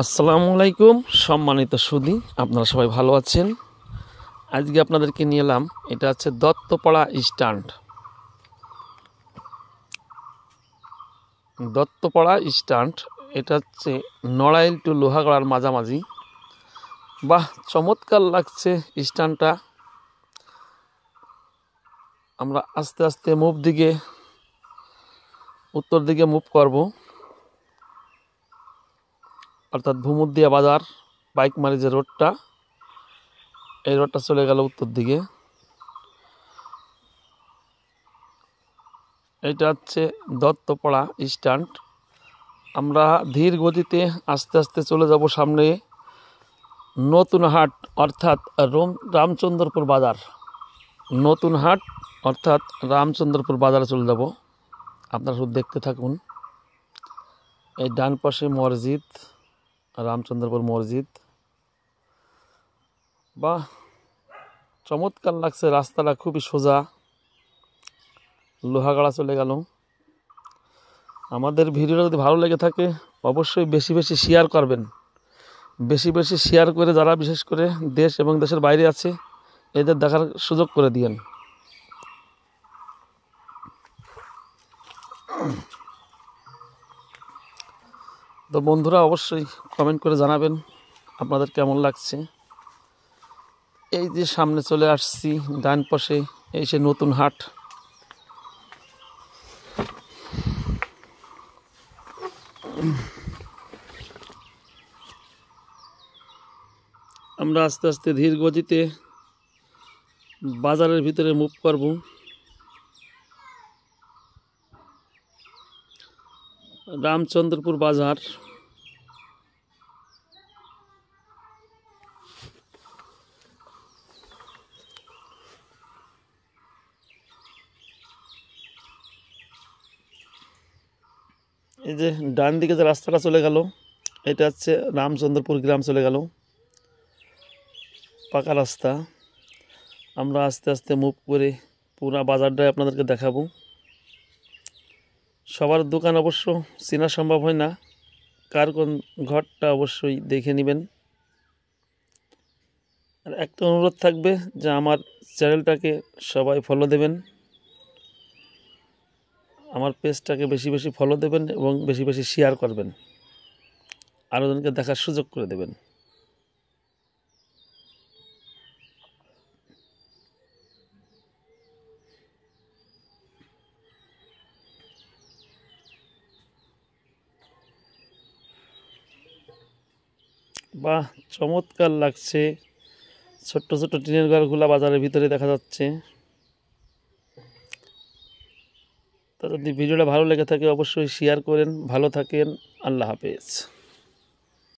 আসসালামু আলাইকুম সম্মানিত সুধী, আপনারা সবাই ভালো আছেন। আজকে আপনাদেরকে নিয়ে এলাম, এটা হচ্ছে দত্তপাড়া স্ট্যান্ড। দত্তপাড়া স্ট্যান্ড এটা হচ্ছে নড়াইল টু লোহাগড়ার মাঝামাঝি। বাহ, চমৎকার লাগছে স্ট্যান্ডটা। আমরা আস্তে আস্তে উত্তর দিকে মুভ করব, অর্থাৎ ভুমুদিয়া বাজার বাইক মারি যে রোডটা, এই রোডটা চলে গেল উত্তর দিকে। এটা হচ্ছে দত্তপাড়া স্ট্যান্ড। আমরা ধীর গতিতে আস্তে আস্তে চলে যাব সামনে নতুন হাট, অর্থাৎ রামচন্দ্রপুর বাজার। নতুন হাট অর্থাৎ রামচন্দ্রপুর বাজারে চলে যাব। আপনারা শুধু দেখতে থাকুন। এই ডান পাশে মসজিদ, রামচন্দ্রপুর মসজিদ। বাহ, চমৎকার লাগছে। রাস্তাটা খুবই সোজা, লোহাগড়া চলে গেল। আমাদের ভিডিওটা যদি ভালো লেগে থাকে অবশ্যই বেশি বেশি শেয়ার করবেন। বেশি বেশি শেয়ার করে যারা বিশেষ করে দেশ এবং দেশের বাইরে আছে এদের দেখার সুযোগ করে দিয়েন। তো বন্ধুরা অবশ্যই কমেন্ট করে জানাবেন আপনাদের কেমন লাগছে। এই যে সামনে চলে আসছি, ডান পাশে এই সে নতুন হাট। আমরা আস্তে আস্তে ধীর গতিতে বাজারের ভিতরে মুভ করব। রামচন্দ্রপুর বাজার। এই যে ডান দিকে যে রাস্তাটা চলে গেল, এটা হচ্ছে রামচন্দ্রপুর গ্রাম চলে গেল, পাকা রাস্তা। আমরা আস্তে আস্তে মুভ করে পুরো বাজারটাই আপনাদেরকে দেখাবো। সবার দোকান অবশ্য চেনা সম্ভব হয় না, কার কোন ঘরটা অবশ্যই দেখে নেবেন। আর একটা অনুরোধ থাকবে যে আমার চ্যানেলটাকে সবাই ফলো দেবেন, আমার পেজটাকে বেশি বেশি ফলো দেবেন এবং বেশি বেশি শেয়ার করবেন, আরও জনকে দেখার সুযোগ করে দেবেন। বাহ, চমৎকার লাগছে। ছোট্ট ছোট্ট টিনের ঘরগুলা বাজারের ভিতরে দেখা যাচ্ছে। তো যদি ভিডিওটা ভালো লেগে থাকে অবশ্যই শেয়ার করেন। ভালো থাকেন, আল্লাহ হাফেজ।